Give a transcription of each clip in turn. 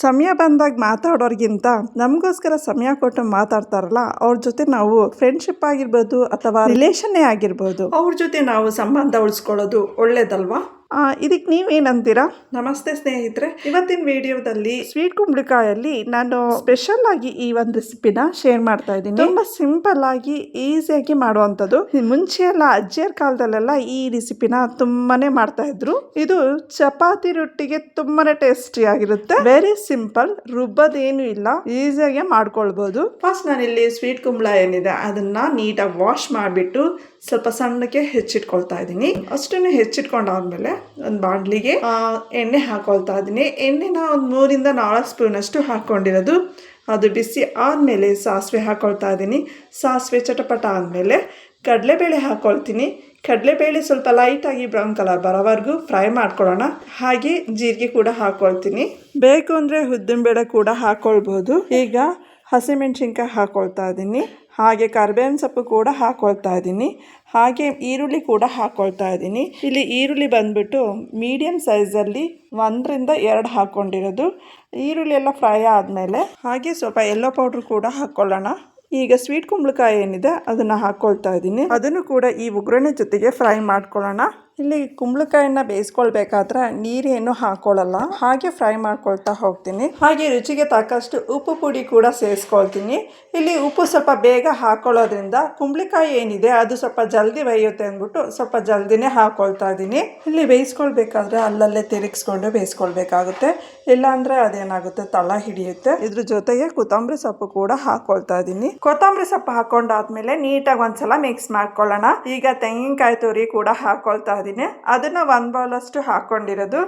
ಸಮಯ ಬಂದಾಗ ಮಾತಾಡೋರ್ಗಿಂತ ನಮಗೋಸ್ಕರ ಸಮಯ ಕೊಟ್ಟು ಮಾತಾಡ್ತಾರಲ್ಲ ಅವ್ರ ಜೊತೆ ನಾವು ಫ್ರೆಂಡ್ಶಿಪ್ ಆಗಿರ್ಬೋದು ಅಥವಾ ರಿಲೇಷನ್ನೇ ಆಗಿರ್ಬೋದು ಅವ್ರ ಜೊತೆ ನಾವು ಸಂಬಂಧ ಉಳಿಸ್ಕೊಳ್ಳೋದು ಒಳ್ಳೇದಲ್ವಾ. ಇದಕ್ಕೆ ನೀವೇನಂತೀರಾ? ನಮಸ್ತೆ ಸ್ನೇಹಿತರೆ, ಇವತ್ತಿನ ವಿಡಿಯೋದಲ್ಲಿ ಸ್ವೀಟ್ ಕುಂಬಳಕಾಯಲ್ಲಿ ನಾನು ಸ್ಪೆಷಲ್ ಆಗಿ ಈ ಒಂದು ರೆಸಿಪಿನ ಶೇರ್ ಮಾಡ್ತಾ ಇದ್ದೀನಿ. ತುಂಬಾ ಸಿಂಪಲ್ ಆಗಿ ಈಸಿಯಾಗಿ ಮಾಡುವಂಥದ್ದು. ಮುಂಚೆ ಎಲ್ಲ ಅಜ್ಜಿಯರ ಕಾಲದಲ್ಲೆಲ್ಲ ಈ ರೆಸಿಪಿನ ತುಂಬಾನೇ ಮಾಡ್ತಾ ಇದ್ರು. ಇದು ಚಪಾತಿ ರೊಟ್ಟಿಗೆ ತುಂಬಾನೇ ಟೇಸ್ಟಿ ಆಗಿರುತ್ತೆ. ವೆರಿ ಸಿಂಪಲ್, ರುಬ್ಬದೇನು ಇಲ್ಲ, ಈಸಿಯಾಗಿ ಮಾಡ್ಕೊಳ್ಬಹುದು. ಫಸ್ಟ್ ನಾನಿಲ್ಲಿ ಸ್ವೀಟ್ ಕುಂಬಳ ಏನಿದೆ ಅದನ್ನ ನೀಟಾಗಿ ವಾಶ್ ಮಾಡಿಬಿಟ್ಟು ಸ್ವಲ್ಪ ಸಣ್ಣಕ್ಕೆ ಹೆಚ್ಚಿಟ್ಕೊಳ್ತಾ ಇದ್ದೀನಿ. ಅಷ್ಟನ್ನು ಹೆಚ್ಚಿಟ್ಕೊಂಡಾದ್ಮೇಲೆ ಒಂದು ಬಾಣಲಿಗೆ ಎಣ್ಣೆ ಹಾಕೊಳ್ತಾ ಇದ್ದೀನಿ. ಎಣ್ಣೆನ ಒಂದು 3-4 ಸ್ಪೂನ್ ಅಷ್ಟು ಹಾಕೊಂಡಿರೋದು. ಅದು ಬಿಸಿ ಆದಮೇಲೆ ಸಾಸಿವೆ ಹಾಕೊಳ್ತಾ ಇದ್ದೀನಿ. ಸಾಸಿವೆ ಚಟಪಟ ಆದಮೇಲೆ ಕಡಲೆಬೇಳೆ ಹಾಕೊಳ್ತೀನಿ. ಕಡಲೆಬೇಳೆ ಸ್ವಲ್ಪ ಲೈಟಾಗಿ ಬ್ರೌನ್ ಕಲರ್ ಬರೋವರೆಗೂ ಫ್ರೈ ಮಾಡ್ಕೊಳ್ಳೋಣ. ಹಾಗೆ ಜೀರಿಗೆ ಕೂಡ ಹಾಕೊಳ್ತೀನಿ. ಬೇಕು ಅಂದರೆ ಉದ್ದಿನಬೇಳೆ ಕೂಡ ಹಾಕೊಳ್ಬೋದು. ಈಗ ಹಸಿಮೆಣಸಿನ್ಕಾಯಿ ಹಾಕೊಳ್ತಾ ಇದ್ದೀನಿ. ಹಾಗೆ ಕರಿಬೇವಿನ ಸೊಪ್ಪು ಕೂಡ ಹಾಕೊಳ್ತಾ ಇದ್ದೀನಿ. ಹಾಗೆ ಈರುಳ್ಳಿ ಕೂಡ ಹಾಕೊಳ್ತಾ ಇದ್ದೀನಿ. ಇಲ್ಲಿ ಈರುಳ್ಳಿ ಬಂದ್ಬಿಟ್ಟು ಮೀಡಿಯಮ್ ಸೈಜಲ್ಲಿ 1-2 ಹಾಕ್ಕೊಂಡಿರೋದು. ಈರುಳ್ಳಿ ಎಲ್ಲ ಫ್ರೈ ಆದಮೇಲೆ ಹಾಗೆ ಸ್ವಲ್ಪ ಯೆಲ್ಲೋ ಪೌಡ್ರ್ ಕೂಡ ಹಾಕ್ಕೊಳ್ಳೋಣ. ಈಗ ಸ್ವೀಟ್ ಕುಂಬಳಕಾಯಿ ಏನಿದೆ ಅದನ್ನು ಹಾಕ್ಕೊಳ್ತಾ ಇದ್ದೀನಿ. ಅದನ್ನು ಕೂಡ ಈ ಒಗ್ಗರಣೆ ಜೊತೆಗೆ ಫ್ರೈ ಮಾಡ್ಕೊಳ್ಳೋಣ. ಇಲ್ಲಿ ಕುಂಬಳಕಾಯಿನ ಬೇಯಿಸ್ಕೊಳ್ಬೇಕಾದ್ರೆ ನೀರೇನು ಹಾಕೊಳ್ಳಲ್ಲ, ಹಾಗೆ ಫ್ರೈ ಮಾಡ್ಕೊಳ್ತಾ ಹೋಗ್ತೀನಿ. ಹಾಗೆ ರುಚಿಗೆ ತಕ್ಕಷ್ಟು ಉಪ್ಪು ಪುಡಿ ಕೂಡ ಸೇರಿಸ್ಕೊಳ್ತೀನಿ. ಇಲ್ಲಿ ಉಪ್ಪು ಸ್ವಲ್ಪ ಬೇಗ ಹಾಕೊಳ್ಳೋದ್ರಿಂದ ಕುಂಬಳಕಾಯಿ ಏನಿದೆ ಅದು ಸ್ವಲ್ಪ ಜಲ್ದಿ ಬೇಯುತ್ತೆ ಅಂದ್ಬಿಟ್ಟು ಸ್ವಲ್ಪ ಜಲ್ದಿನೇ ಹಾಕೊಳ್ತಾ ಇದ್ದೀನಿ. ಇಲ್ಲಿ ಬೇಯಿಸ್ಕೊಳ್ಬೇಕಾದ್ರೆ ಅಲ್ಲಲ್ಲೇ ತಿರುಗಿಸ್ಕೊಂಡು ಬೇಯಿಸ್ಕೊಳ್ಬೇಕಾಗುತ್ತೆ, ಇಲ್ಲಾಂದ್ರೆ ಅದೇನಾಗುತ್ತೆ ತಳ ಹಿಡಿಯುತ್ತೆ. ಇದ್ರ ಜೊತೆಗೆ ಕೊತ್ತಂಬರಿ ಸೊಪ್ಪು ಕೂಡ ಹಾಕೊಳ್ತಾ ಇದ್ದೀನಿ. ಕೊತ್ತಂಬರಿ ಸೊಪ್ಪು ಹಾಕೊಂಡಾದ್ಮೇಲೆ ನೀಟಾಗಿ ಒಂದ್ಸಲ ಮಿಕ್ಸ್ ಮಾಡ್ಕೊಳ್ಳೋಣ. ಈಗ ತೆಂಗಿನಕಾಯಿ ತುರಿ ಕೂಡ ಹಾಕೊಳ್ತಾ ಇದ್ದೀನಿ. ಅದನ್ನ 1 ಬೌಲ್ ಅಷ್ಟು ಹಾಕೊಂಡಿರೋದು.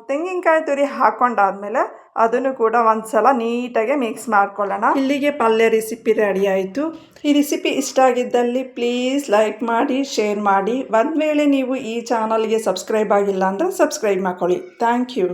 ತೆಂಗಿನಕಾಯಿ ತುರಿ ಹಾಕೊಂಡಾದ್ಮೇಲೆ ಅದನ್ನು ಕೂಡ ಒಂದ್ಸಲ ನೀಟಾಗಿ ಮಿಕ್ಸ್ ಮಾಡ್ಕೊಳ್ಳೋಣ. ಇಲ್ಲಿಗೆ ಪಲ್ಯ ರೆಸಿಪಿ ರೆಡಿ ಆಯಿತು. ಈ ರೆಸಿಪಿ ಇಷ್ಟ ಆಗಿದ್ದಲ್ಲಿ ಪ್ಲೀಸ್ ಲೈಕ್ ಮಾಡಿ, ಶೇರ್ ಮಾಡಿ. ಒಂದು ವೇಳೆ ನೀವು ಈ ಚಾನಲ್ಗೆ ಸಬ್ಸ್ಕ್ರೈಬ್ ಆಗಿಲ್ಲ ಅಂದರೆ ಸಬ್ಸ್ಕ್ರೈಬ್ ಮಾಡ್ಕೊಳ್ಳಿ. Thank you.